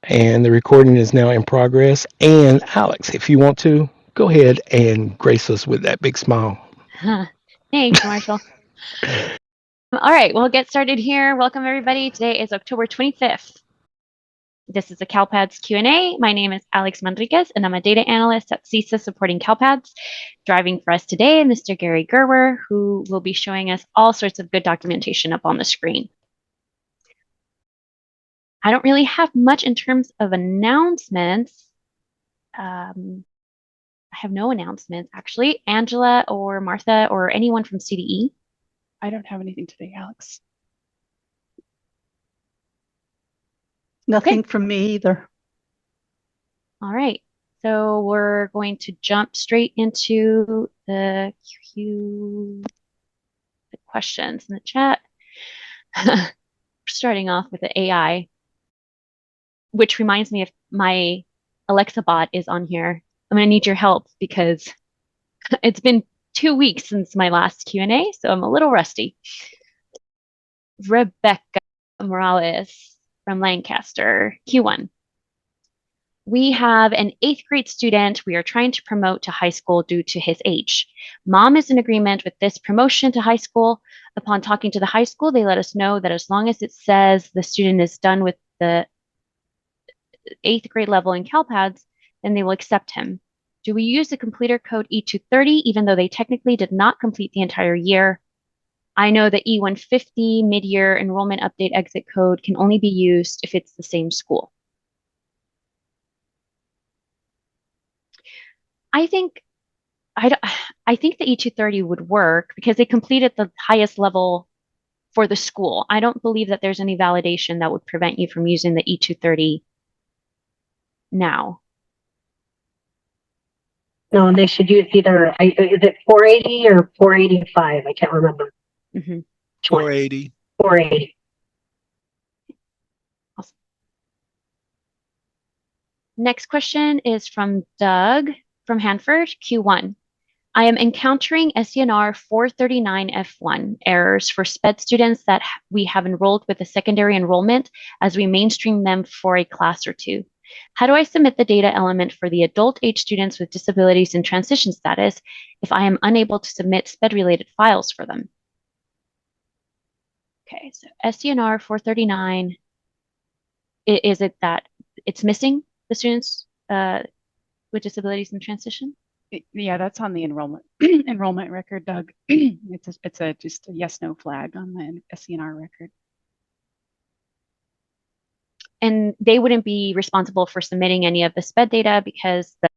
And the recording is now in progress. And Alex, if you want to, go ahead and grace us with that big smile. Thanks, Marshall. All right, we'll get started here. Welcome, everybody. Today is October 25th. This is a CALPADS Q&A. My name is Alex Manriquez, and I'm a data analyst at CISA supporting CALPADS. Driving for us today, Mr. Gary Gerwer, who will be showing us all sorts of good documentation up on the screen. I don't really have much in terms of announcements. I have no announcements, actually. Angela or Martha or anyone from CDE? I don't have anything today, Alex. Nothing from me either. All right. So we're going to jump straight into the questions in the chat. Starting off with the AI, which reminds me of my Alexa bot is on here. I'm going to need your help because it's been 2 weeks since my last Q&A, so I'm a little rusty. Rebecca Morales from Lancaster, Q1. We have an 8th grade student we are trying to promote to high school due to his age. Mom is in agreement with this promotion to high school. Upon talking to the high school, they let us know that as long as it says the student is done with the 8th grade level in CALPADS, then they will accept him. Do we use the completer code E230 even though they technically did not complete the entire year? I know the E150 mid-year enrollment update exit code can only be used if it's the same school. I think the E230 would work because they completed the highest level for the school. I don't believe that there's any validation that would prevent you from using the E230 now. No, they should use either, is it 480 or 485? I can't remember. 480. 480. Awesome. Next question is from Doug from Hanford, Q1. I am encountering SENR439 F1 errors for SPED students that we have enrolled with a secondary enrollment as we mainstream them for a class or two. How do I submit the data element for the adult age students with disabilities in transition status if I am unable to submit SPED-related files for them? Okay, so SENR439, is it that it's missing the students with disabilities in transition? Yeah, that's on the enrollment record, Doug. It's just a yes/no flag on the SENR record. And they wouldn't be responsible for submitting any of the SPED data because the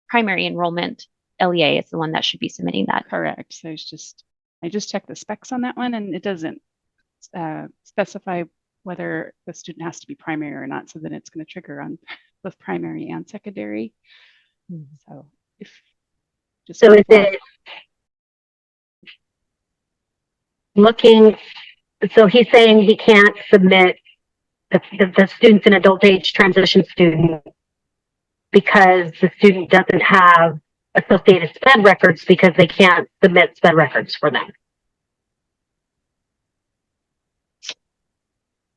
primary enrollment LEA is the one that should be submitting that. Correct. So I just checked the specs on that one, and it doesn't specify whether the student has to be primary or not. So then it's going to trigger on both primary and secondary. So is it looking? So he's saying he can't submit the students in adult age transition student because the student doesn't have associated SPED records because they can't submit SPED records for them.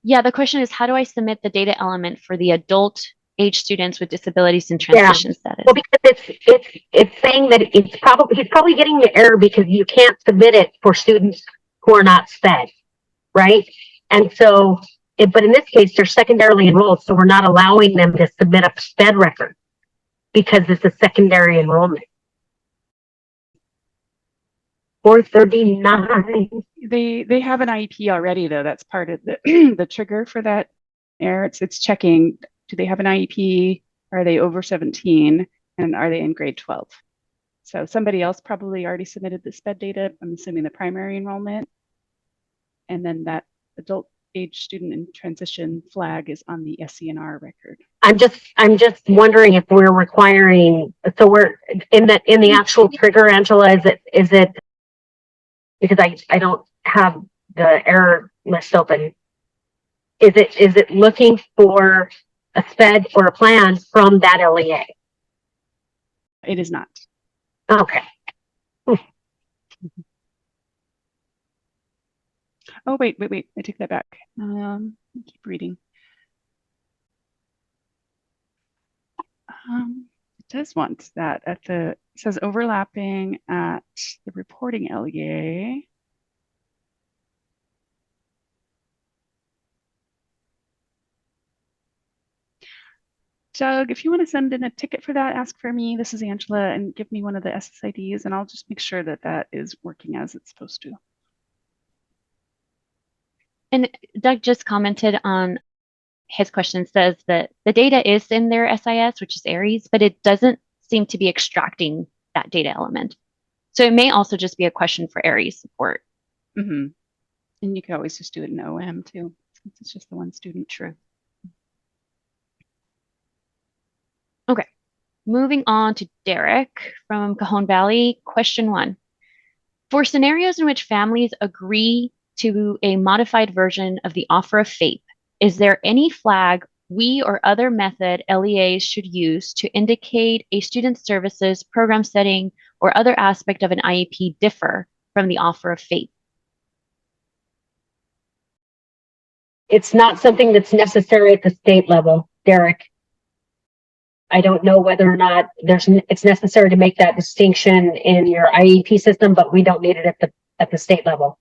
Yeah, the question is, how do I submit the data element for the adult age students with disabilities in transition status? Well, because it's saying that he's probably getting the error because you can't submit it for students who are not SPED, right? And so, but in this case, they're secondarily enrolled, so we're not allowing them to submit a SPED record because it's a secondary enrollment. 439. They have an IEP already, though. That's part of the the trigger for that error. It's checking, do they have an IEP? Are they over 17? And are they in grade 12? So somebody else probably already submitted the SPED data. I'm assuming the primary enrollment. And then that adult age student in transition flag is on the SENR record. I'm just wondering if we're requiring, so we're in the actual trigger, Angela, is it because I don't have the error list open. Is it looking for a SPED or a plan from that LEA? It is not. Okay. Oh, wait. I take that back. Keep reading. It does want that at the, it says overlapping at the reporting LEA. Doug, if you want to send in a ticket for that, ask for me. This is Angela, and give me one of the SSIDs, and I'll just make sure that that is working as it's supposed to. And Doug just commented on his question, says that the data is in their SIS, which is Aries, but it doesn't seem to be extracting that data element. So it may also just be a question for Aries support. Mm-hmm. And you could always just do it in OM too, since it's just the one student. True. Okay, moving on to Derek from Cajon Valley. Question 1. For scenarios in which families agree to a modified version of the offer of FAPE, is there any flag we or other method LEAs should use to indicate a student services, program setting, or other aspect of an IEP differ from the offer of FAPE? It's not something that's necessary at the state level, Derek. I don't know whether or not it's necessary to make that distinction in your IEP system, but we don't need it at the state level.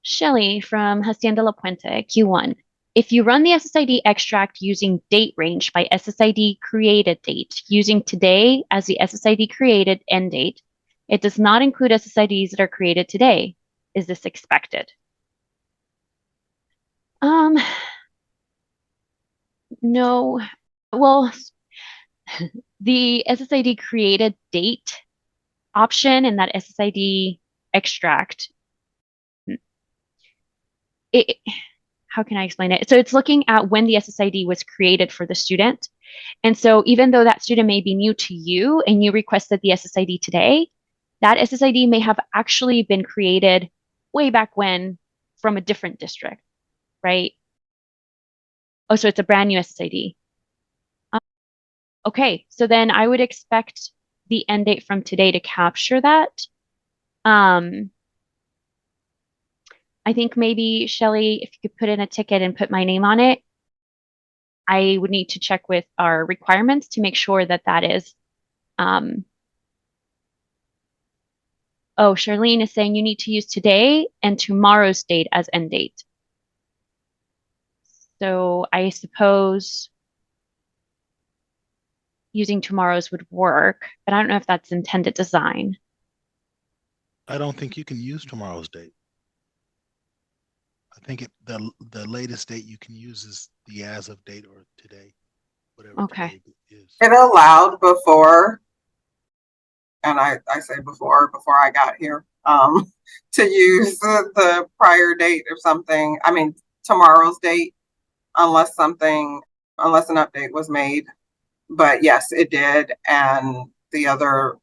Shelley from Hacienda La Puente, Q1. If you run the SSID extract using date range by SSID created date, using today as the SSID created end date, it does not include SSIDs that are created today. Is this expected? No. Well, the SSID created date option in that SSID extract, how can I explain it? So it's looking at when the SSID was created for the student. And so even though that student may be new to you and you requested the SSID today, that SSID may have actually been created way back when from a different district, right? Oh, so it's a brand new SSID. Okay, so then I would expect the end date from today to capture that. I think maybe, Shelley, if you could put in a ticket and put my name on it, I would need to check with our requirements to make sure that that is. Oh, Charlene is saying you need to use today and tomorrow's date as end date. So I suppose using tomorrow's would work, but I don't know if that's intended design. I don't think you can use tomorrow's date. I think the latest date you can use is the as of date or today, whatever Okay. today is. It allowed before, and I say before I got here, to use the prior date or something. I mean, tomorrow's date, unless an update was made. But yes, it did. And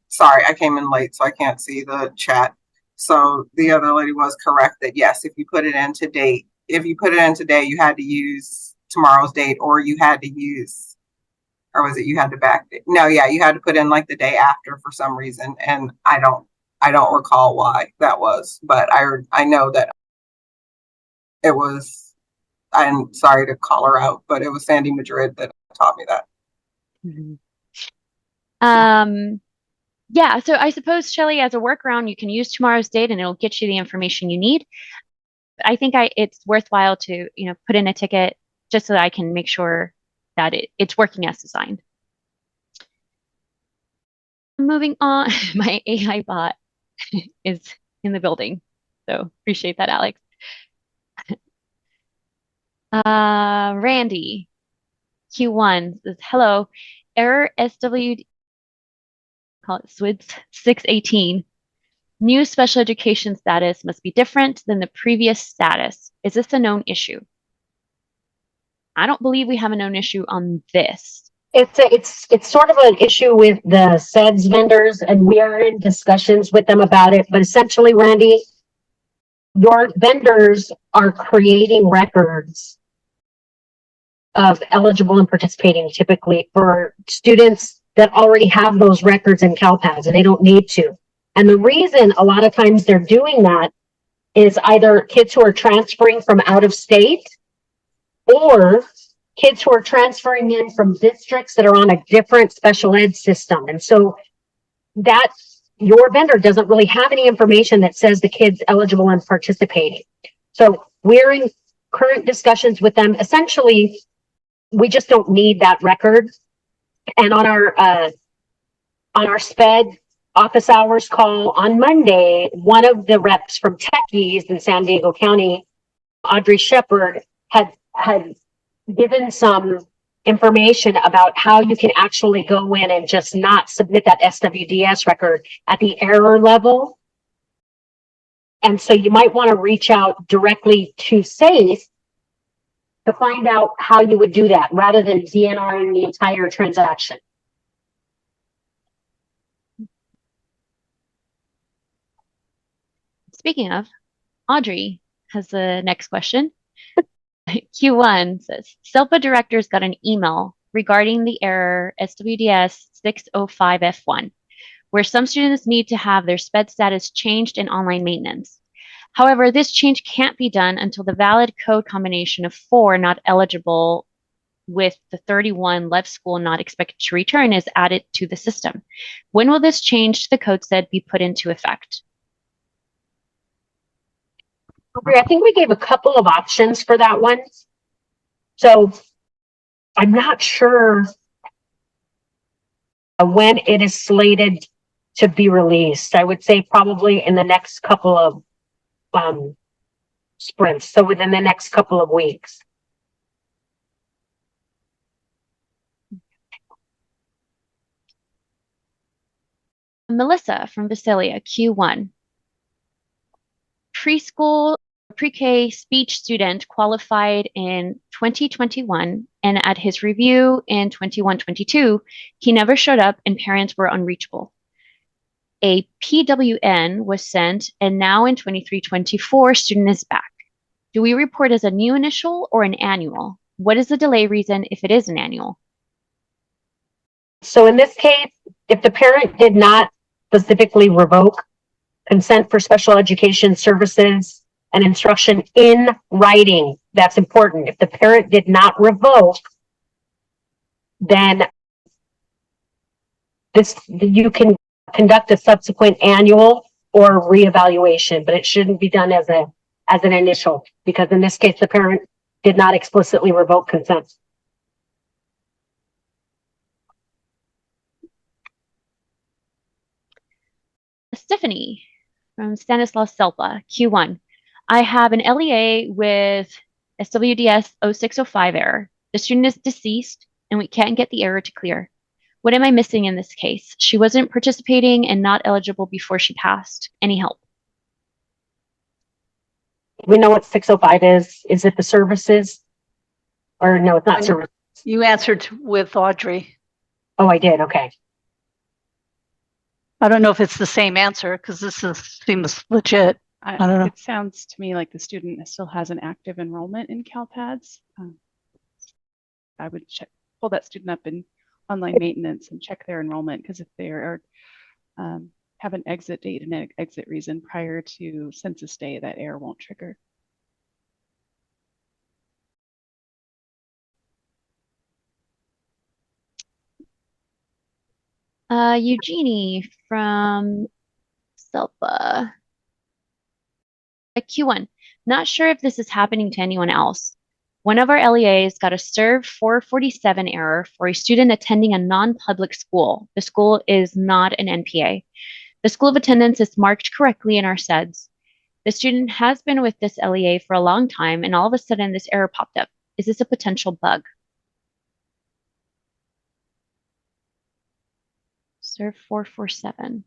sorry, I came in late, so I can't see the chat. So the other lady was correct that yes, if you put it in today, you had to use tomorrow's date, or you had to use, or was it you had to backdate? No, yeah, you had to put in like the day after for some reason, and I don't recall why that was, but I know that it was. I'm sorry to call her out, but it was Sandy Madrid that taught me that. Yeah, so I suppose, Shelley, as a workaround, you can use tomorrow's date and it'll get you the information you need. But I think it's worthwhile to, put in a ticket just so that I can make sure that it's working as designed. Moving on, my AI bot is in the building. So appreciate that, Alex. Randy, Q1 says, hello, error SW, call it SWIDS 618. New special education status must be different than the previous status. Is this a known issue? I don't believe we have a known issue on this. It's sort of an issue with the SEDS vendors, and we are in discussions with them about it. But essentially, Randy, your vendors are creating records of eligible and participating, typically for students that already have those records in CALPADS, and they don't need to. And the reason a lot of times they're doing that is either kids who are transferring from out of state, or kids who are transferring in from districts that are on a different special ed system. And so that your vendor doesn't really have any information that says the kid's eligible and participating. So we're in current discussions with them. Essentially, we just don't need that record. And on our SPED office hours call on Monday, one of the reps from Techies in San Diego County, Audrey Shepard, had given some information about how you can actually go in and just not submit that SWDS record at the error level. And so you might want to reach out directly to SAFE to find out how you would do that rather than DNRing the entire transaction. Speaking of, Audrey has the next question. Q1 says, SELPA directors got an email regarding the error SWDS 605 F1, where some students need to have their SPED status changed in online maintenance. However, this change can't be done until the valid code combination of 4 not eligible with the 31 left school not expected to return is added to the system. When will this change to the code set be put into effect? I think we gave a couple of options for that one. So I'm not sure when it is slated to be released. I would say probably in the next couple of sprints. So within the next couple of weeks. Melissa from Visalia, Q1. Preschool, pre-K speech student qualified in 2021, and at his review in 21-22, he never showed up and parents were unreachable. A PWN was sent, and now in 23-24, student is back. Do we report as a new initial or an annual? What is the delay reason if it is an annual? So in this case, if the parent did not specifically revoke consent for special education services and instruction in writing, that's important. If the parent did not revoke, then you can conduct a subsequent annual or reevaluation, but it shouldn't be done as an initial, because in this case, the parent did not explicitly revoke consent. Stephanie from Stanislaus Selpa, Q1. I have an LEA with SWDS 0605 error. The student is deceased and we can't get the error to clear. What am I missing in this case? She wasn't participating and not eligible before she passed. Any help? We know what 605 is. Is it the services? Or no, it's not services. You answered with Audrey. Oh, I did. Okay. I don't know if it's the same answer because seems legit. I don't know. It sounds to me like the student still has an active enrollment in CALPADS. I would pull that student up in online maintenance and check their enrollment, because if they are have an exit date and an exit reason prior to census day, that error won't trigger. Eugenie from Selpa. Q1. Not sure if this is happening to anyone else. One of our LEAs got a SERV 447 error for a student attending a non-public school. The school is not an NPA. The school of attendance is marked correctly in our SEDS. The student has been with this LEA for a long time, and all of a sudden this error popped up. Is this a potential bug? SERV 447.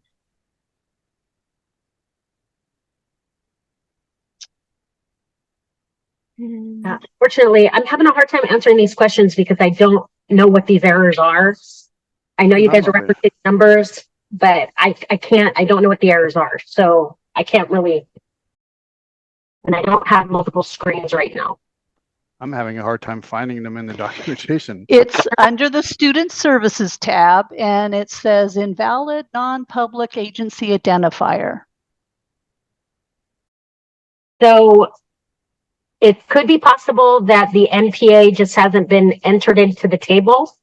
Unfortunately, I'm having a hard time answering these questions because I don't know what these errors are. I know you guys are referencing numbers, but I don't know what the errors are. So I can't really, and I don't have multiple screens right now. I'm having a hard time finding them in the documentation. It's under the Student Services tab, and it says invalid non-public agency identifier. So it could be possible that the NPA just hasn't been entered into the table.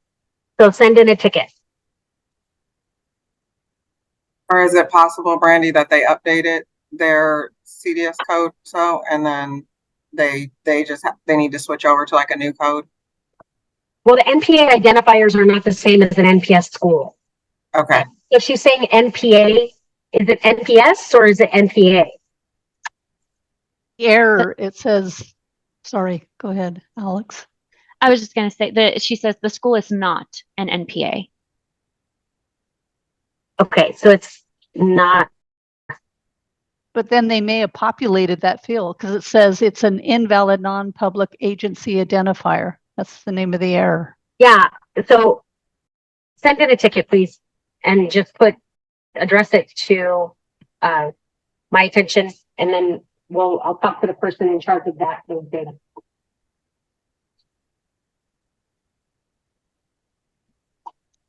So send in a ticket. Or is it possible, Brandy, that they updated their CDS code and then they need to switch over to like a new code? Well, the NPA identifiers are not the same as an NPS school. Okay. If she's saying NPA, is it NPS or is it NPA? Error, it says, sorry, go ahead, Alex. I was just going to say that she says the school is not an NPA. Okay, so it's not. But then they may have populated that field because it says it's an invalid non-public agency identifier. That's the name of the error. Yeah, so send in a ticket, please, and just address it to my attention, and then I'll talk to the person in charge of those data.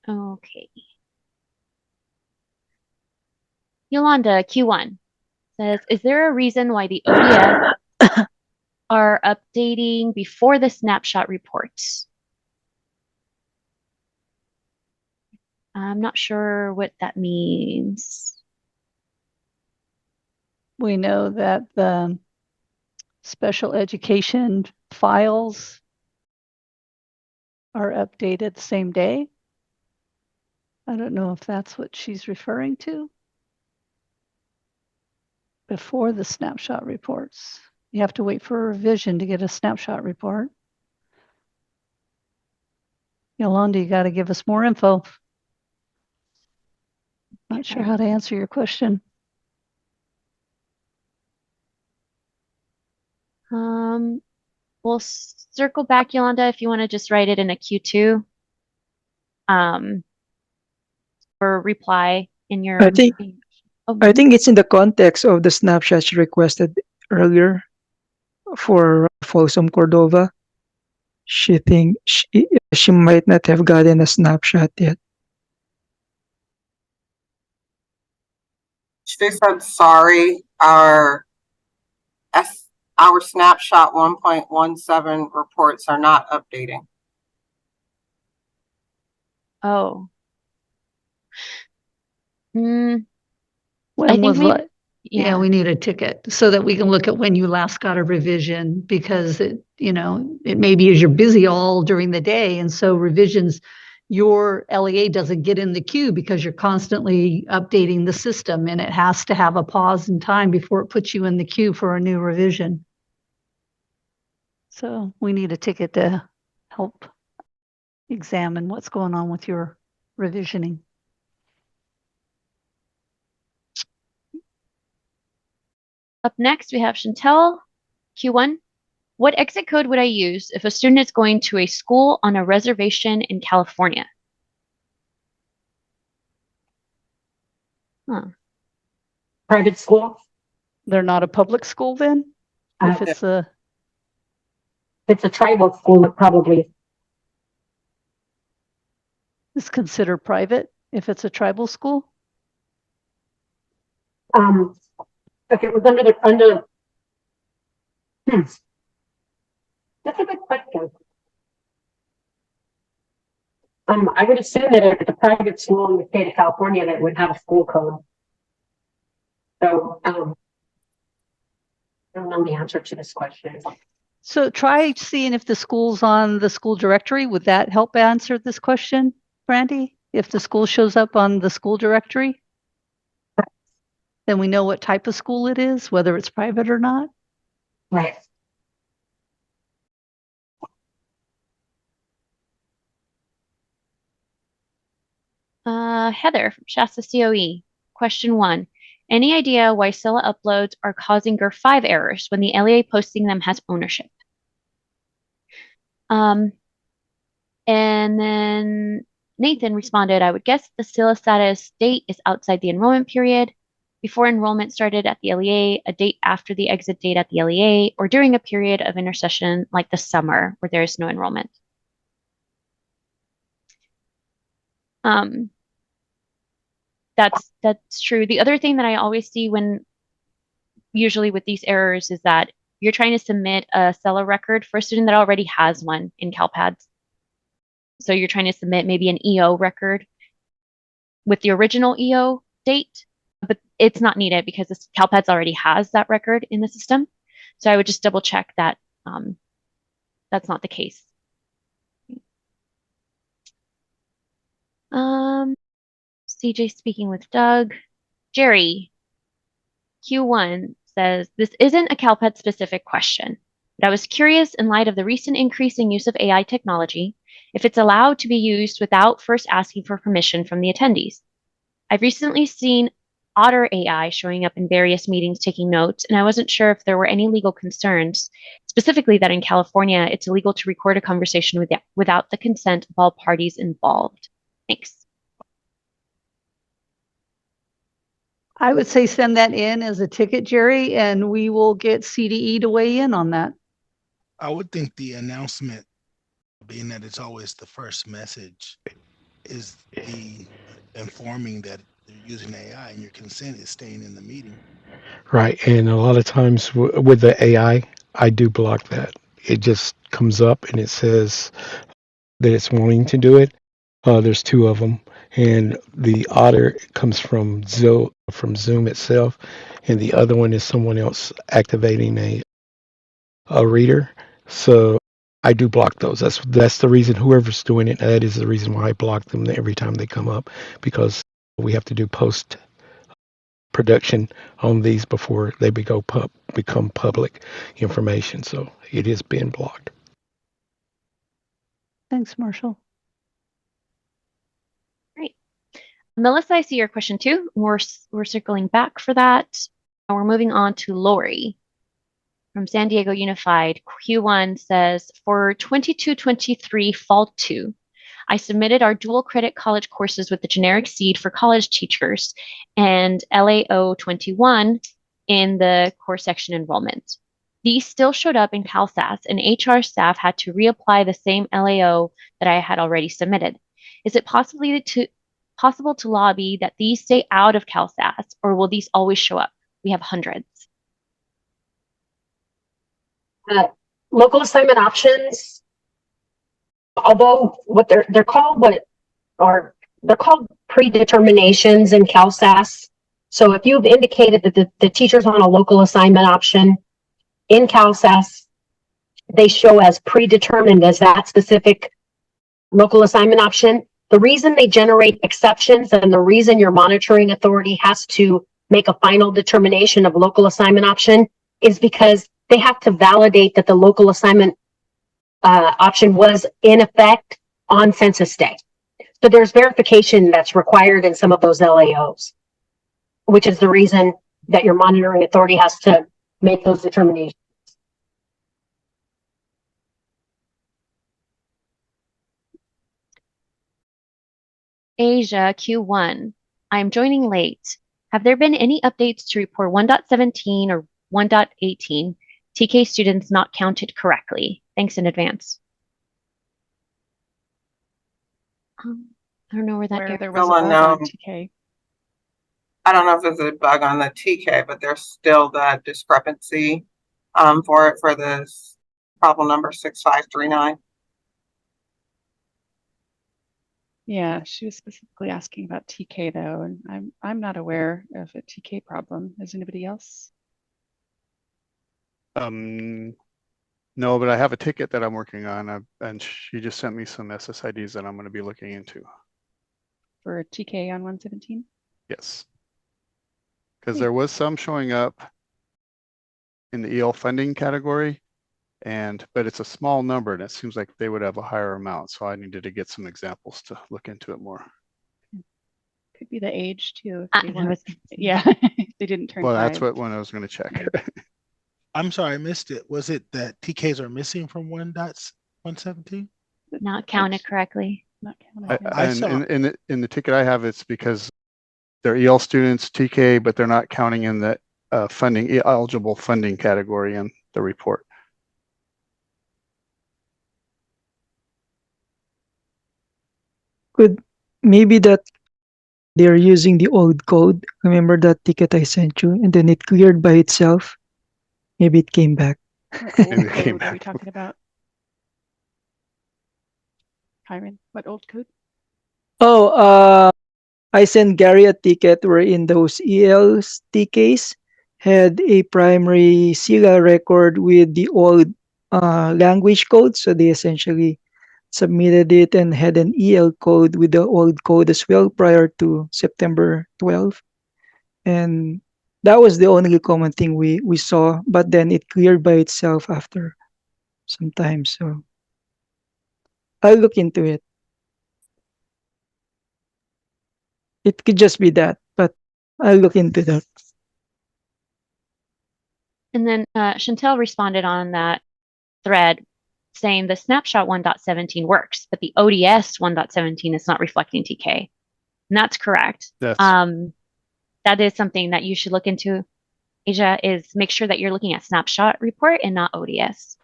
Okay. Yolanda, Q1 says, is there a reason why the ODS are updating before the snapshot reports? I'm not sure what that means. We know that the special education files are updated the same day. I don't know if that's what she's referring to. Before the snapshot reports. You have to wait for a revision to get a snapshot report. Yolanda, you got to give us more info. Not sure how to answer your question. We'll circle back, Yolanda, if you want to just write it in a Q2 or reply in your. I think it's in the context of the snapshots requested earlier for Folsom Cordova. She might not have gotten a snapshot yet. She said, sorry, our snapshot 1.17 reports are not updating. Oh. When I think maybe, yeah, we need a ticket so that we can look at when you last got a revision, because it may be as you're busy all during the day, and so revisions, your LEA doesn't get in the queue because you're constantly updating the system, and it has to have a pause in time before it puts you in the queue for a new revision. So we need a ticket to help examine what's going on with your revisioning. Up next, we have Chantel, Q1. What exit code would I use if a student is going to a school on a reservation in California? Private school? They're not a public school then? If it's a tribal school, it probably is considered private if it's a tribal school? If it was that's a good question. I would assume that if it's a private school in the state of California, that would have a school code. So I don't know the answer to this question. So try seeing if the school's on the school directory. Would that help answer this question, Brandy? If the school shows up on the school directory, then we know what type of school it is, whether it's private or not. Right. Heather from Shasta COE. Question 1. Any idea why SILA uploads are causing GER5 errors when the LEA posting them has ownership? And then Nathan responded, I would guess the SILA status date is outside the enrollment period, before enrollment started at the LEA, a date after the exit date at the LEA, or during a period of intersession like the summer where there is no enrollment. That's true. The other thing that I always see usually with these errors is that you're trying to submit a seller record for a student that already has one in CalPADS. So you're trying to submit maybe an EO record with the original EO date, but it's not needed because this CalPADS already has that record in the system. So I would just double check that that's not the case. CJ speaking with Doug. Jerry, Q1 says, this isn't a CalPAD specific question, but I was curious in light of the recent increase in use of AI technology, if it's allowed to be used without first asking for permission from the attendees. I've recently seen Otter AI showing up in various meetings taking notes, and I wasn't sure if there were any legal concerns, specifically that in California, it's illegal to record a conversation without the consent of all parties involved. Thanks. I would say send that in as a ticket, Jerry, and we will get CDE to weigh in on that. I would think the announcement, being that it's always the first message, is the informing that they're using AI and your consent is staying in the meeting. Right. And a lot of times with the AI, I do block that. It just comes up and it says that it's wanting to do it. There's two of them, and the otter comes from Zoom itself, and the other one is someone else activating a reader. So I do block those. That's the reason. Whoever's doing it, that is the reason why I block them every time they come up, because we have to do post production on these before they become public information. So it is being blocked. Thanks, Marshall. Great. Melissa, I see your question too. We're circling back for that. And we're moving on to Lori from San Diego Unified. Q1 says, for 22-23 Fall 2, I submitted our dual credit college courses with the generic seed for college teachers and LAO 21 in the course section enrollment. These still showed up in CalSAS, and HR staff had to reapply the same LAO that I had already submitted. Is it possible to lobby that these stay out of CalSAS, or will these always show up? We have hundreds. Local assignment options, although what they're called they're called predeterminations in CalSAS. So if you've indicated that the teacher's on a local assignment option in CalSAS, they show as predetermined as that specific local assignment option. The reason they generate exceptions and the reason your monitoring authority has to make a final determination of local assignment option is because they have to validate that the local assignment option was in effect on census day. So there's verification that's required in some of those LAOs, which is the reason that your monitoring authority has to make those determinations. Asia Q1, I'm joining late. Have there been any updates to report 1.17 or 1.18 TK students not counted correctly? Thanks in advance. I don't know where that there was a Still bug on unknown. TK. I don't know if there's a bug on the TK, but there's still that discrepancy for this problem number 6539. Yeah, she was specifically asking about TK though, and I'm not aware of a TK problem. Is anybody else? No, but I have a ticket that I'm working on, and she just sent me some SSIDs that I'm going to be looking into. For TK on 117? Yes. Because there was some showing up in the EL funding category, but it's a small number, and it seems like they would have a higher amount. So I needed to get some examples to look into it more. Could be the age too. Yeah, they didn't turn Well, 5. that's what one I was going to check. I'm sorry, I missed it. Was it that TKs are missing from 1.17? Not counted correctly. Not counted. I saw in the ticket I have, it's because they're EL students, TK, but they're not counting in the eligible funding category in the report. Could maybe that they're using the old code. Remember that ticket I sent you, and then it cleared by itself. Maybe it came back. What old Maybe it came code are we back. talking about? Kyron, what old code? Oh, I sent Gary a ticket wherein those ELTKs had a primary SIGA record with the old language code. So they essentially submitted it and had an EL code with the old code as well prior to September 12th. And that was the only common thing we saw, but then it cleared by itself after some time. So I'll look into it. It could just be that, but I'll look into that. And then Chantel responded on that thread saying the snapshot 1.17 works, but the ODS 1.17 is not reflecting TK. And that's correct. That's That is something that you should look into, Asia, is make sure that you're looking at snapshot report and not ODS.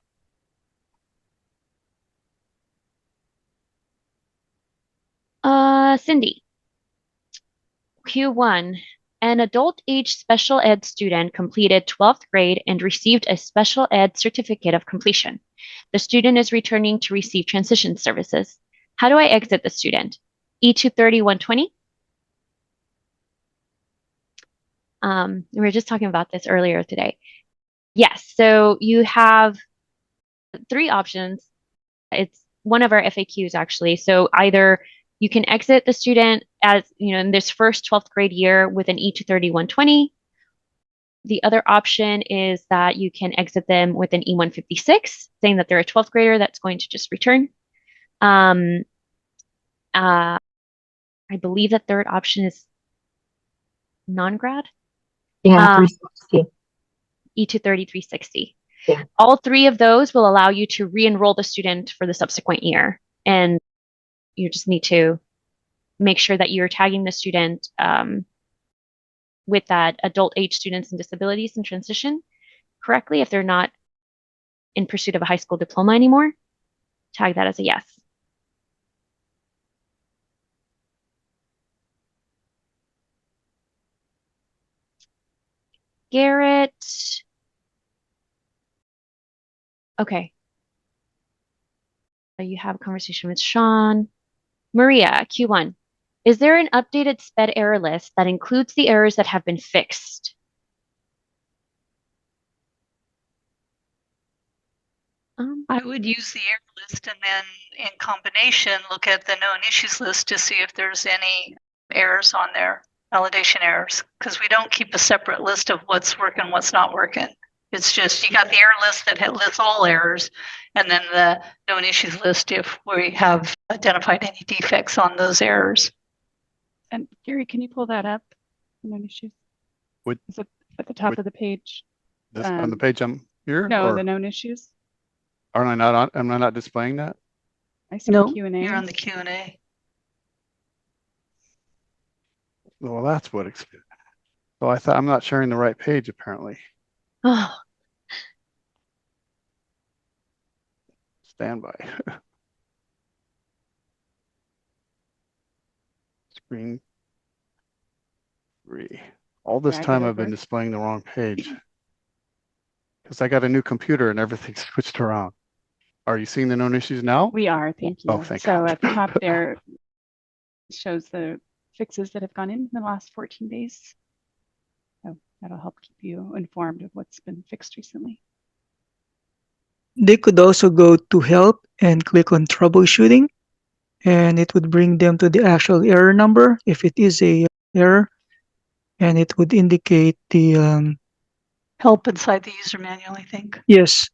Cindy, Q1, an adult age special ed student completed 12th grade and received a special ed certificate of completion. The student is returning to receive transition services. How do I exit the student? E230-120? We were just talking about this earlier today. Yes, so you have 3 options. It's one of our FAQs actually. So either you can exit the student as, in this first 12th grade year with an E230-120. The other option is that you can exit them with an E156, saying that they're a 12th grader that's going to just return. I believe the third option is non-grad. Yeah, 360. E230-360. Yeah. All 3 of those will allow you to re-enroll the student for the subsequent year. And you just need to make sure that you're tagging the student with that adult age students and disabilities and transition correctly. If they're not in pursuit of a high school diploma anymore, tag that as a yes. Garrett. Okay. You have a conversation with Sean. Maria, Q1. Is there an updated SPED error list that includes the errors that have been fixed? I would use the error list and then in combination look at the known issues list to see if there's any errors on there, validation errors, because we don't keep a separate list of what's working, what's not working. It's just you got the error list that lists all errors, and then the known issues list if we have identified any defects on those errors. And Gary, can you pull that up? Known issues. What- Is it at the top what- of the page? this on the page I'm here. No, or the known issues. am I not displaying that? I see No, the Q&A. you're on the Q&A. Well, that's what. So I thought I'm not sharing the right page apparently. Oh, Standby. Screen 3. All this Drag it time I've been over. displaying the wrong page because I got a new computer and everything's switched around. Are you seeing the known issues now? We are, thank you. Oh, thank so God. at the top there shows the fixes that have gone in the last 14 days. So that'll help keep you informed of what's been fixed recently. They could also go to help and click on troubleshooting, and it would bring them to the actual error number if it is a error, and it would indicate the Help inside the user manual, I think. yes.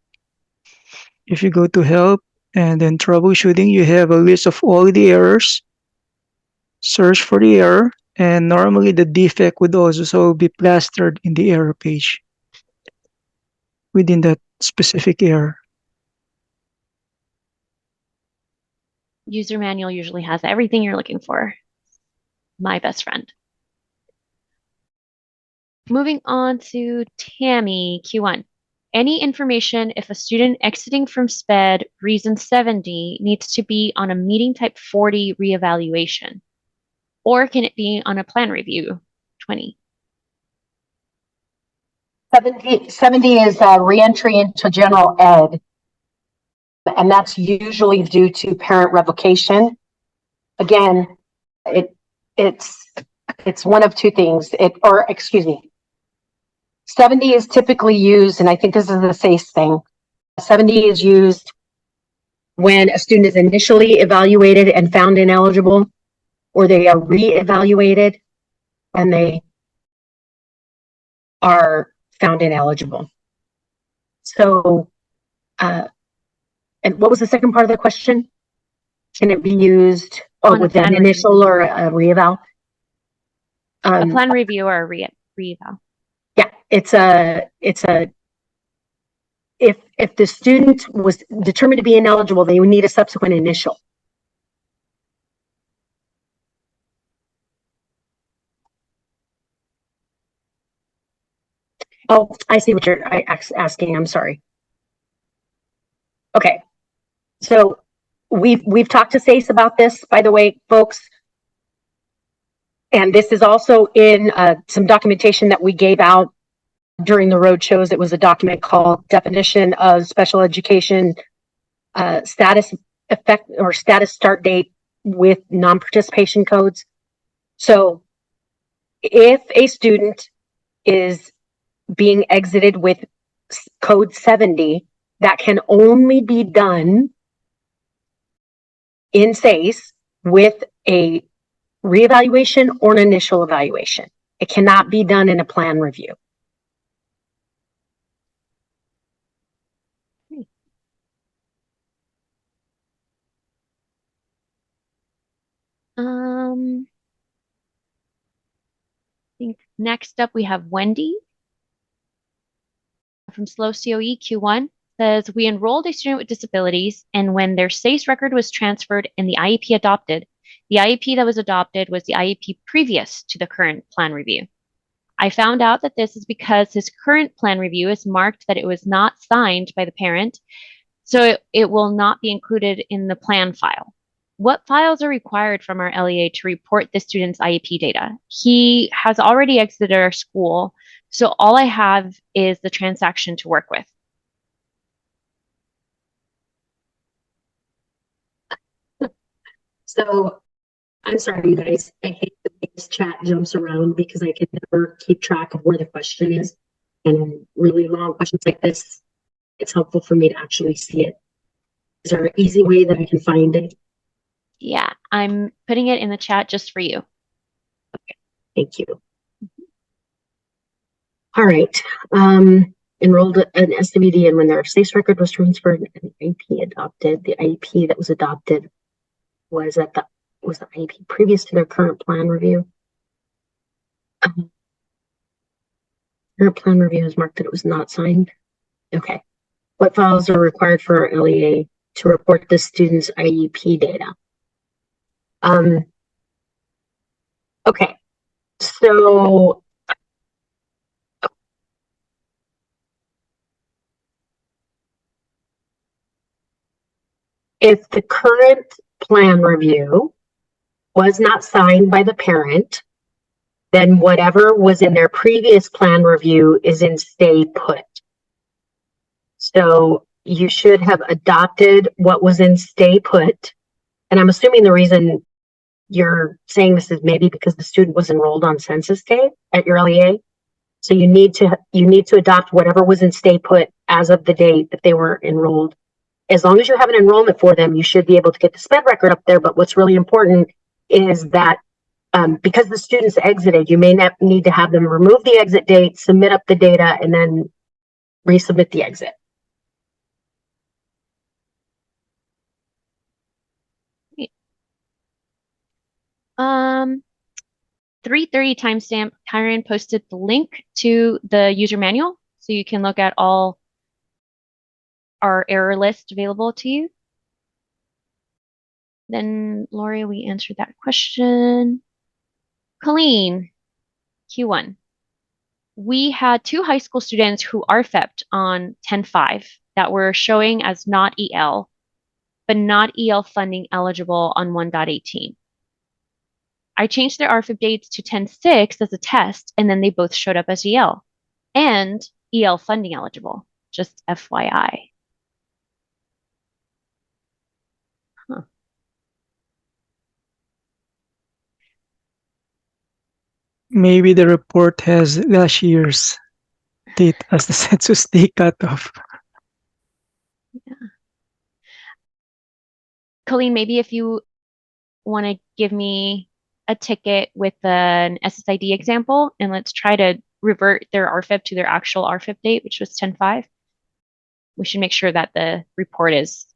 If you go to help and then troubleshooting, you have a list of all the errors. Search for the error, and normally the defect would also be plastered in the error page within that specific error. user manual usually has everything you're looking for. My best friend. Moving on to Tammy, Q1. Any information if a student exiting from SPED reason 70 needs to be on a meeting type 40 reevaluation? Or can it be on a plan review 20? 70 is reentry into general ed, and that's usually due to parent revocation. Again, it's one of two things. 70 is typically used, and I think this is the SACE thing. 70 is used when a student is initially evaluated and found ineligible, or they are re-evaluated and they are found ineligible. So, and what was the second part of the question? Can it be used with an initial or a re-eval? A plan review or a re-eval. Yeah, it's a if the student was determined to be ineligible, they would need a subsequent initial. Oh, I see what you're asking. I'm sorry. Okay, so we've talked to SACE about this, by the way, folks. And this is also in some documentation that we gave out during the road shows. It was a document called Definition of Special Education Status Effect or Status Start Date with Non-Participation Codes. So if a student is being exited with code 70, that can only be done in SACE with a reevaluation or an initial evaluation. It cannot be done in a plan review. I think next up we have Wendy from Slow COE Q1. Says, we enrolled a student with disabilities, and when their SACE record was transferred and the IEP adopted, the IEP that was adopted was the IEP previous to the current plan review. I found out that this is because his current plan review is marked that it was not signed by the parent, so it will not be included in the plan file. What files are required from our LEA to report the student's IEP data? He has already exited our school, so all I have is the transaction to work with. So I'm sorry, you guys. I hate the way this chat jumps around because I can never keep track of where the question is. And in really long questions like this, it's helpful for me to actually see it. Is there an easy way that I can find it? Yeah, I'm putting it in the chat just for you. Okay, thank you. All right. Enrolled an SWD, and when their SACE record was transferred and the IEP adopted, the IEP that was adopted was the IEP previous to their current plan review. Current plan review is marked that it was not signed. Okay. What files are required for our LEA to report the student's IEP data? Okay. So if the current plan review was not signed by the parent, then whatever was in their previous plan review is in stay put. So you should have adopted what was in stay put. And I'm assuming the reason you're saying this is maybe because the student was enrolled on census day at your LEA. So you need to adopt whatever was in stay put as of the date that they were enrolled. As long as you have an enrollment for them, you should be able to get the SPED record up there. But what's really important is that because the students exited, you may not need to have them remove the exit date, submit up the data, and then resubmit the exit. Um, 3:30 timestamp, Kyron posted the link to the user manual, so you can look at all our error list available to you. Then, Lori, we answered that question. Colleen, Q1. We had 2 high school students who RFEP'd on 10/5 that were showing as not EL, but not EL funding eligible on 1.18. I changed their RFIP dates to 10/6 as a test, and then they both showed up as EL. And EL funding eligible, just FYI. Huh. Maybe the report has last year's date as the census day cutoff. Yeah. Colleen, maybe if you want to give me a ticket with an SSID example, and let's try to revert their RFIB to their actual RFIB date, which was 10/5. We should make sure that the report is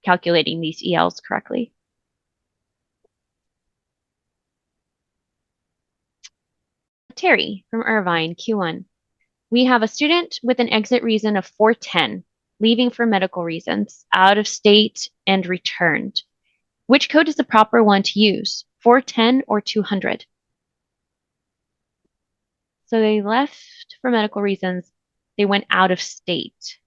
calculating these ELs correctly. Terry from Irvine, Q1. We have a student with an exit reason of 410, leaving for medical reasons, out of state, and returned. Which code is the proper one to use, 410 or 200? So they left for medical reasons. They went out of state.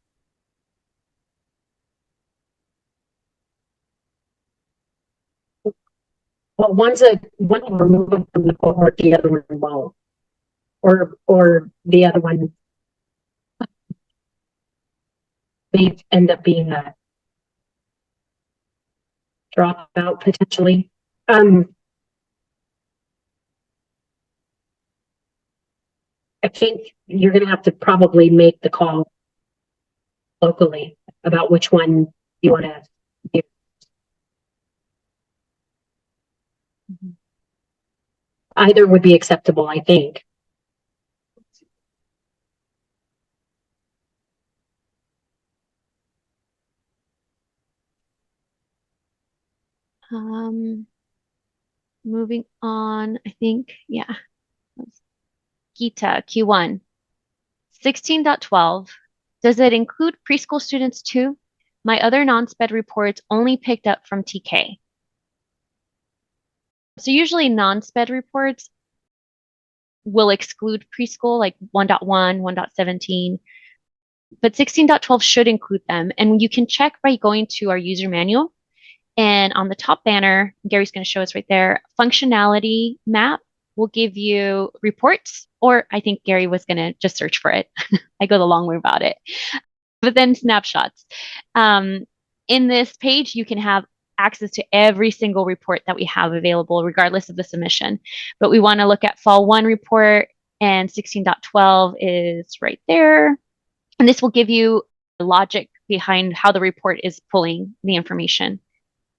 Well, one will remove them from the cohort, the other one won't. Or the other one may end up being a dropout potentially. I think you're going to have to probably make the call locally about which one you want to do. Either would be acceptable, I think. Moving on, I think, yeah. Gita, Q1. 16.12. Does it include preschool students too? My other non-SPED reports only picked up from TK. So usually non-SPED reports will exclude preschool, like 1.1, 1.17, but 16.12 should include them. And you can check by going to our user manual. And on the top banner, Gary's going to show us right there, functionality map will give you reports, or I think Gary was going to just search for it. I go the long way about it. But then snapshots. In this page, you can have access to every single report that we have available, regardless of the submission. But we want to look at Fall 1 report, and 16.12 is right there. And this will give you logic behind how the report is pulling the information.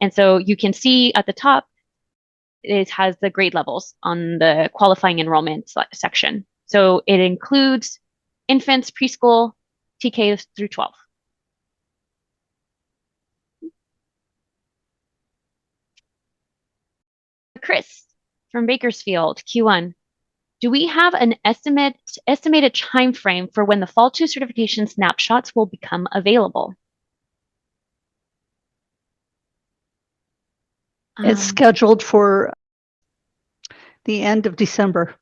And so you can see at the top, it has the grade levels on the qualifying enrollment section. So it includes infants, preschool, TK through 12. Chris from Bakersfield, Q1. Do we have an estimated time frame for when the Fall 2 certification snapshots will become available? It's scheduled for the end of December,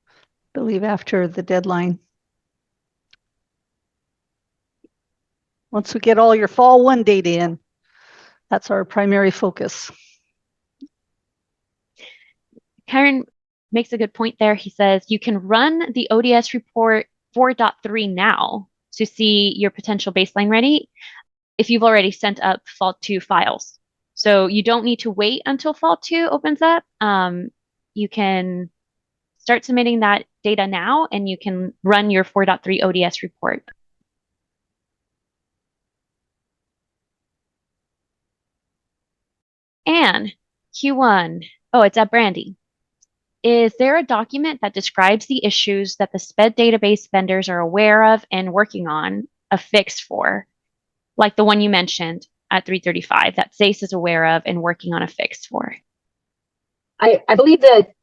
I believe, after the deadline. Once we get all your Fall 1 data in, that's our primary focus. Karen makes a good point there. He says you can run the ODS report 4.3 now to see your potential baseline ready if you've already sent up Fall 2 files. So you don't need to wait until Fall 2 opens up. You can start submitting that data now, and you can run your 4.3 ODS report. And Q1, oh, it's at Brandy. Is there a document that describes the issues that the SPED database vendors are aware of and working on a fix for, like the one you mentioned at 335 that SACE is aware of and working on a fix for? I believe that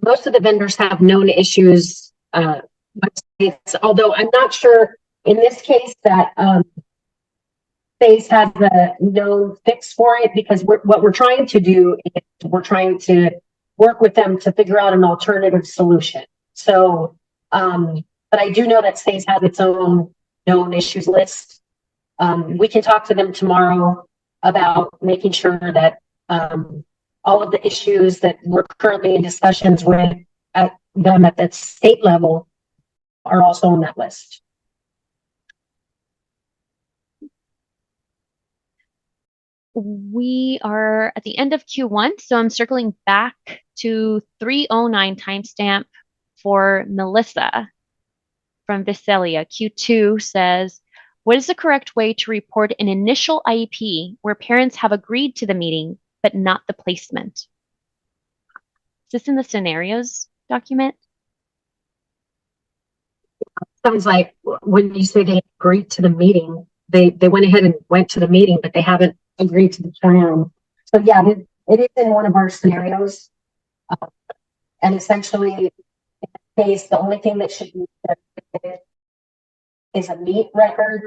most of the vendors have known issues, although I'm not sure in this case that SACE has a known fix for it, because what we're trying to do is we're trying to work with them to figure out an alternative solution. So, but I do know that SACE has its own known issues list. We can talk to them tomorrow about making sure that all of the issues that we're currently in discussions with at them at that state level are also on that list. we are at the end of Q1, so I'm circling back to 309 timestamp for Melissa from Visalia. Q2 says, what is the correct way to report an initial IEP where parents have agreed to the meeting, but not the placement? Is this in the scenarios document? Sounds like when you say they agreed to the meeting, they went ahead and went to the meeting, but they haven't agreed to the plan. So yeah, it is in one of our scenarios. And essentially, in the case, the only thing that should be is a meet record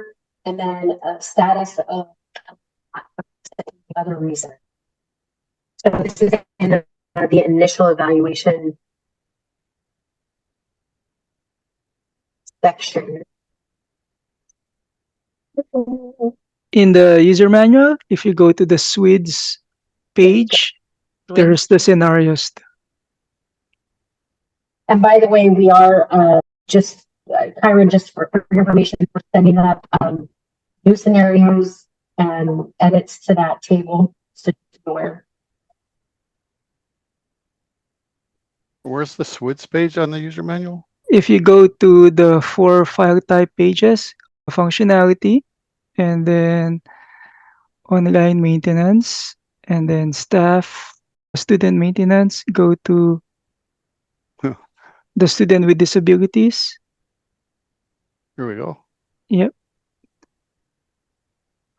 and then a status of other reason. So this is in the initial evaluation section. In the user manual, if you go to the SWIDS page, there's the scenarios. And by the way, we are just, Kyron, just for your information, we're setting up new scenarios and edits to that table. So aware. Where's the SWIDS page on the user manual? If you go to the 4 file type pages, functionality, and then online maintenance, and then staff, student maintenance, go to the student with disabilities. Here we go. Yep.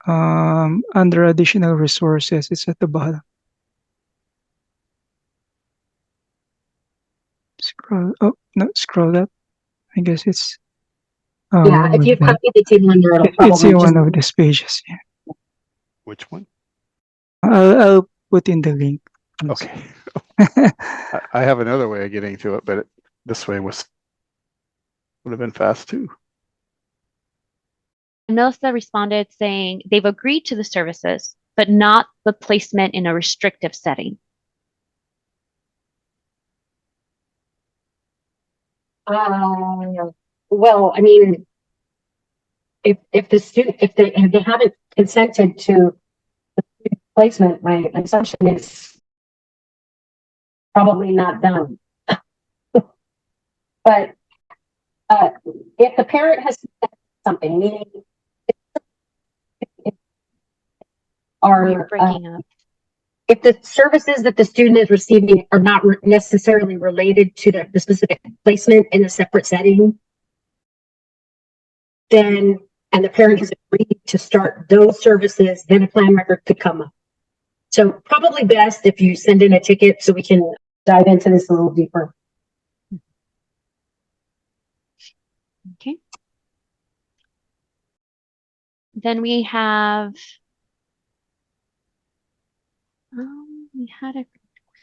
Under additional resources, it's at the bottom. Scroll, oh, no, scroll up. I guess it's. Yeah, if you copy the table under, it'll probably it's in one of these pages. Yeah. Which one? I'll put in the link. Okay. I have another way of getting to it, but this way would have been fast too. Melissa responded saying they've agreed to the services, but not the placement in a restrictive setting. Well, I mean, if the student, if they haven't consented to the placement, my assumption is probably not done. But if the parent has something, meaning You're breaking up. if the services that the student is receiving are not necessarily related to the specific placement in a separate setting, then, and the parent has agreed to start those services, then a plan record could come up. So probably best if you send in a ticket so we can dive into this a little deeper. Okay. Then we have, we had a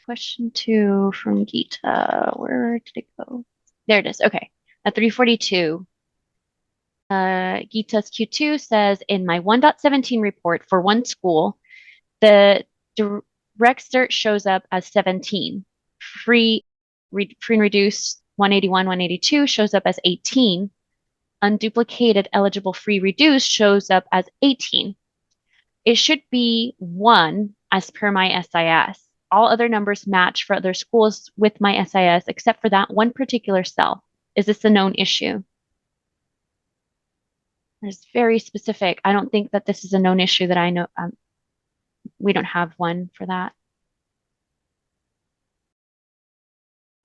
question too from Geeta. Where did it go? There it is. Okay. At 342. Geeta's Q2 says, in my 1.17 report for one school, the direct cert shows up as 17. Free and reduced 181, 182 shows up as 18. Unduplicated eligible free reduced shows up as 18. It should be 1 as per my SIS. All other numbers match for other schools with my SIS except for that one particular cell. Is this a known issue? It's very specific. I don't think that this is a known issue that I know. We don't have one for that.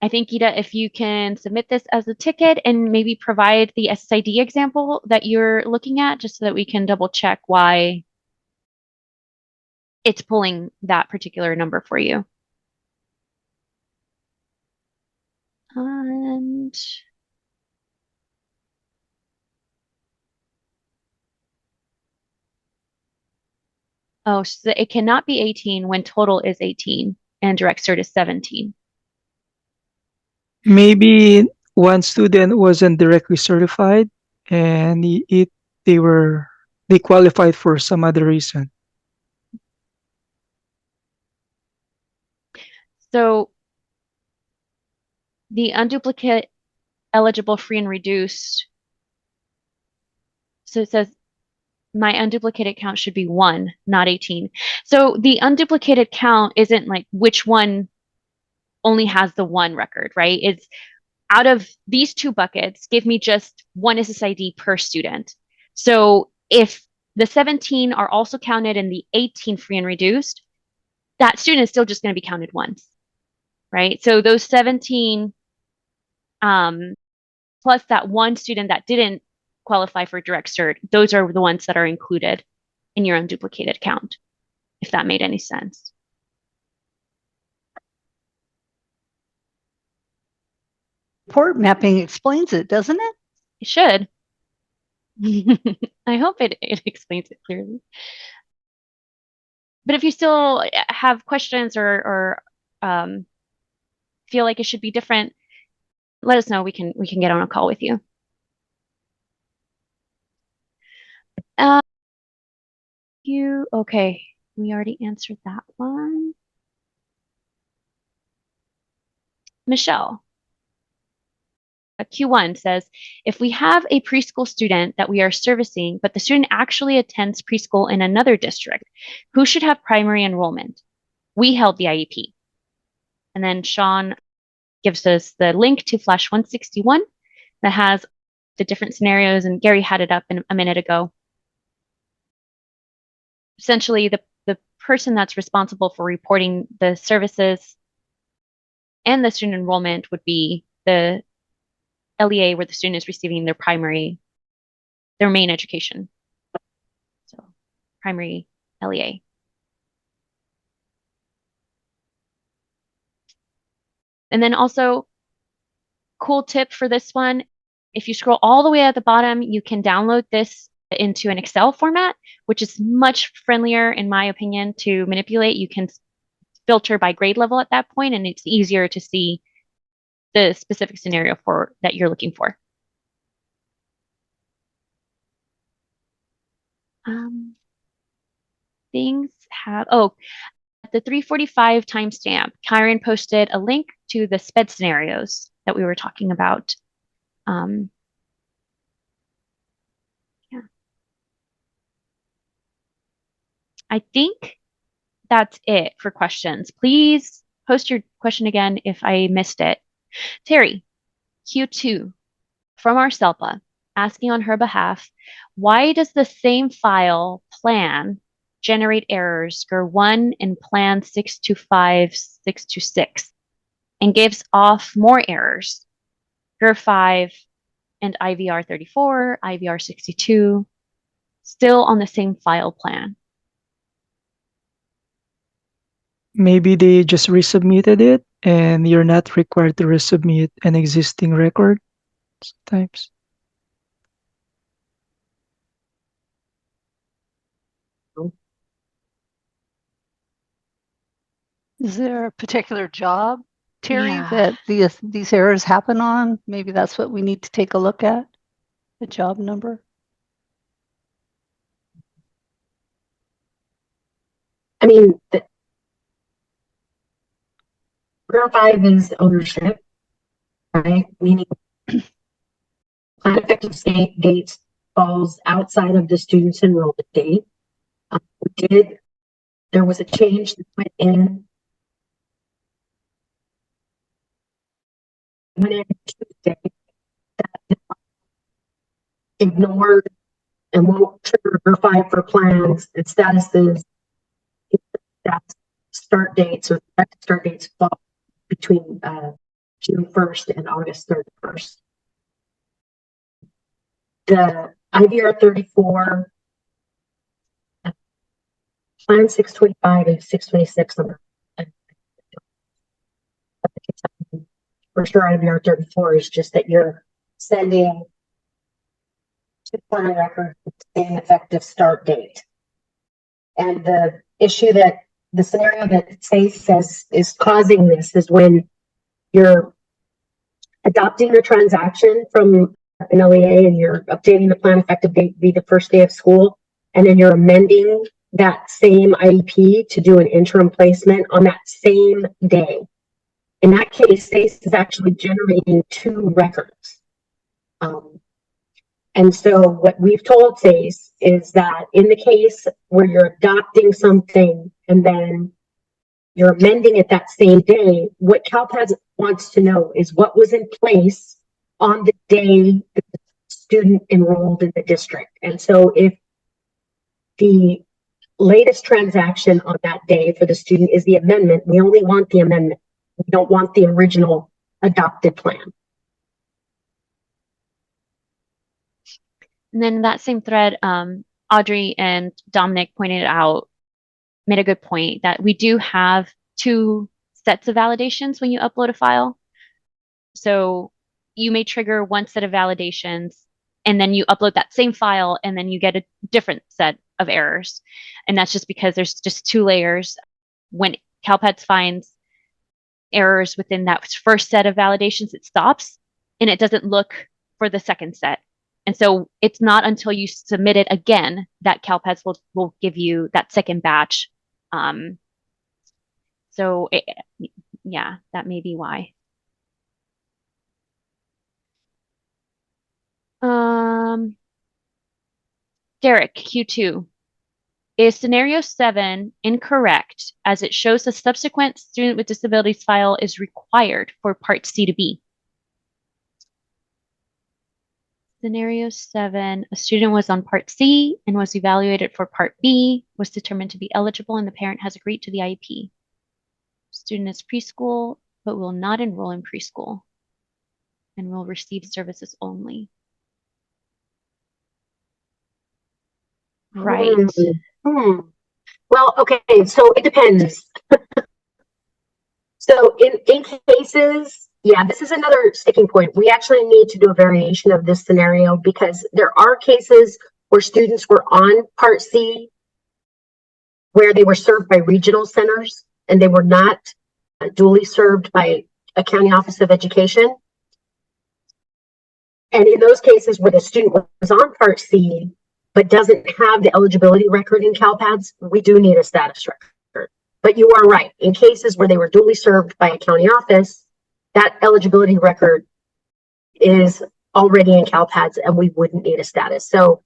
I think, Geeta, if you can submit this as a ticket and maybe provide the SSID example that you're looking at, just so that we can double check why it's pulling that particular number for you. And oh, so it cannot be 18 when total is 18 and direct cert is 17. Maybe one student wasn't directly certified and they qualified for some other reason. So the unduplicate eligible free and reduced. So it says my unduplicated count should be 1, not 18. So the unduplicated count isn't like which one only has the 1 record, right? It's out of these 2 buckets, give me just 1 SSID per student. So if the 17 are also counted and the 18 free and reduced, that student is still just going to be counted once, right? So those 17 plus that 1 student that didn't qualify for direct cert, those are the ones that are included in your unduplicated count, if that made any sense. Report mapping explains it, doesn't it? It should. I hope it explains it clearly. But if you still have questions or feel like it should be different, let us know. We can get on a call with you. Okay, we already answered that one. Michelle. Q1 says, if we have a preschool student that we are servicing, but the student actually attends preschool in another district, who should have primary enrollment? We held the IEP. And then Sean gives us the link to Flash 161 that has the different scenarios, and Gary had it up a minute ago. Essentially, the person that's responsible for reporting the services and the student enrollment would be the LEA where the student is receiving their main education. So primary LEA. And then also, cool tip for this one, if you scroll all the way at the bottom, you can download this into an Excel format, which is much friendlier, in my opinion, to manipulate. You can filter by grade level at that point, and it's easier to see the specific scenario that you're looking for. The 345 timestamp, Kyron posted a link to the SPED scenarios that we were talking about. Yeah. I think that's it for questions. Please post your question again if I missed it. Terry, Q2 from our SELPA, asking on her behalf, why does the same file plan generate errors GR1 in plan 625, 626 and gives off more errors GR5 and IVR 34, IVR 62, still on the same file plan? Maybe they just resubmitted it and you're not required to resubmit an existing record sometimes. Is there a particular job, Terry, Yeah. that these errors happen on? Maybe that's what we need to take a look at, the job number. I mean, Group 5 is ownership, right? Meaning plan effective date falls outside of the student's enrollment date. There was a change that went in Tuesday that ignored and won't trigger Group 5 for plans. Its status is start dates or start dates fall between June 1st and August 31st. The IVR 34, plan 625 and 626 number. For sure, IVR 34 is just that you're sending to plan record the same effective start date. And the issue that the scenario that SACE says is causing this is when you're adopting a transaction from an LEA and you're updating the plan effective date be the first day of school, and then you're amending that same IEP to do an interim placement on that same day. In that case, SACE is actually generating 2 records. And so what we've told SACE is that in the case where you're adopting something and then you're amending it that same day, what CalPADS wants to know is what was in place on the day the student enrolled in the district. And so if the latest transaction on that day for the student is the amendment, we only want the amendment. We don't want the original adopted plan. And then in that same thread, Audrey and Dominic made a good point that we do have two sets of validations when you upload a file. So you may trigger one set of validations and then you upload that same file and then you get a different set of errors. And that's just because there's just two layers. When CalPADS finds errors within that first set of validations, it stops and it doesn't look for the second set. And so it's not until you submit it again that CalPADS will give you that second batch. Yeah, that may be why. Derek, Q2. Is scenario 7 incorrect as it shows a subsequent student with disabilities file is required for part C to B? Scenario 7, a student was on part C and was evaluated for part B, was determined to be eligible, and the parent has agreed to the IEP. Student is preschool, but will not enroll in preschool and will receive services only. Right. Well, okay, so it depends. So in cases, yeah, this is another sticking point. We actually need to do a variation of this scenario because there are cases where students were on Part C where they were served by regional centers and they were not duly served by a county office of education. And in those cases where the student was on Part C but doesn't have the eligibility record in CalPADS, we do need a status record. But you are right. In cases where they were duly served by a county office, that eligibility record is already in CalPADS and we wouldn't need a status. So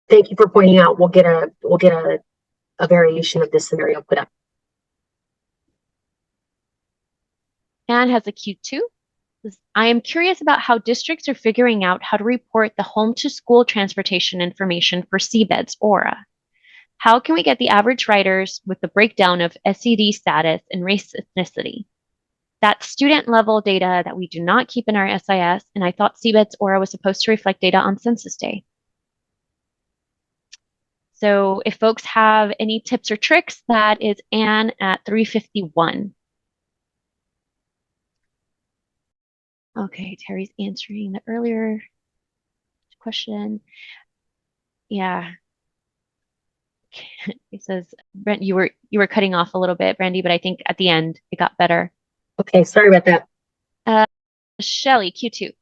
thank you for pointing out. We'll get a variation of this scenario put up. Anne has a Q2. I am curious about how districts are figuring out how to report the home to school transportation information for CBEDS Aura. How can we get the average riders with the breakdown of SED status and race ethnicity? That's student level data that we do not keep in our SIS, and I thought CBEDS Aura was supposed to reflect data on census day. So if folks have any tips or tricks, that is Anne at 351. Okay, Terry's answering the earlier question. Yeah. It says, Brent, you were cutting off a little bit, Brandy, but I think at the end it got better. Okay, sorry about that. Shelly, Q2.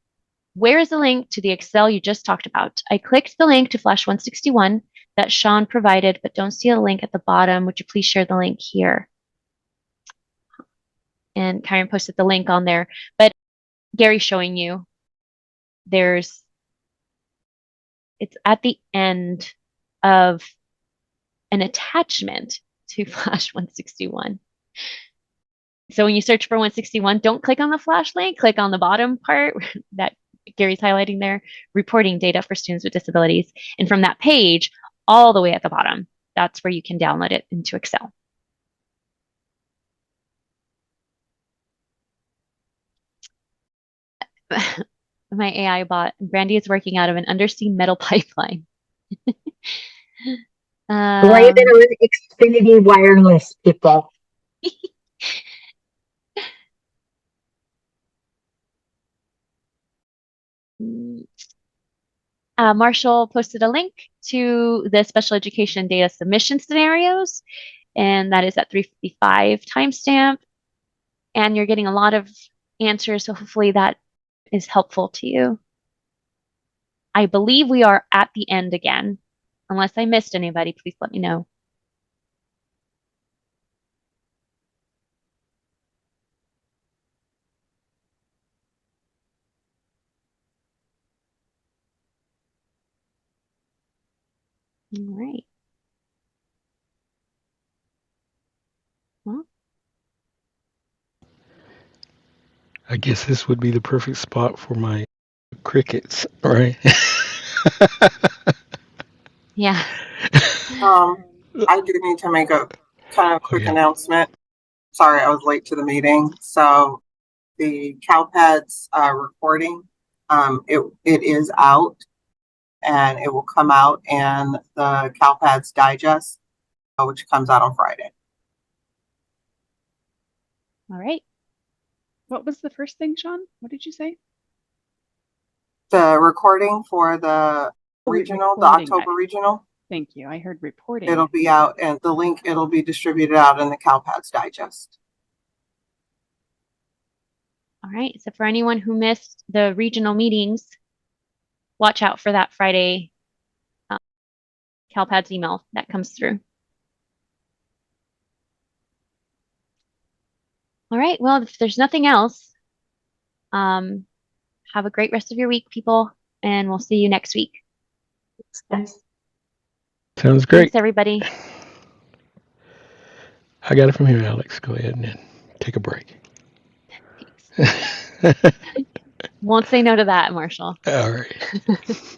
Where is the link to the Excel you just talked about? I clicked the link to Flash 161 that Sean provided, but don't see a link at the bottom. Would you please share the link here? And Karen posted the link on there, but Gary's showing you. It's at the end of an attachment to Flash 161. So when you search for 161, don't click on the Flash link, click on the bottom part that Gary's highlighting there, reporting data for students with disabilities. And from that page, all the way at the bottom, that's where you can download it into Excel. My AI bot, Brandy, is working out of an undersea metal pipeline. Blame it on Xfinity Wireless, people. Marshall posted a link to the special education data submission scenarios, and that is at 355 timestamp. And you're getting a lot of answers, so hopefully that is helpful to you. I believe we are at the end again. Unless I missed anybody, please let me know. All right. Well, I guess this would be the perfect spot for my crickets, right? yeah. I do need to make a kind of quick Okay. announcement. Sorry, I was late to the meeting. So the CalPADS recording, it is out, and it will come out in the CalPADS Digest, which comes out on Friday. All right. What was the first thing, Sean? What did you say? The recording for the regional, the recording. October regional, Thank you. I heard reporting. it'll be out, and the link, it'll be distributed out in the CalPADS Digest. All right. So for anyone who missed the regional meetings, watch out for that Friday CalPADS email that comes through. All right. Well, if there's nothing else, have a great rest of your week, people, and we'll see you next week. Sounds great. Thanks, everybody. I got it from here, Alex. Go ahead and take a break. Won't say no to that, Marshall. All right.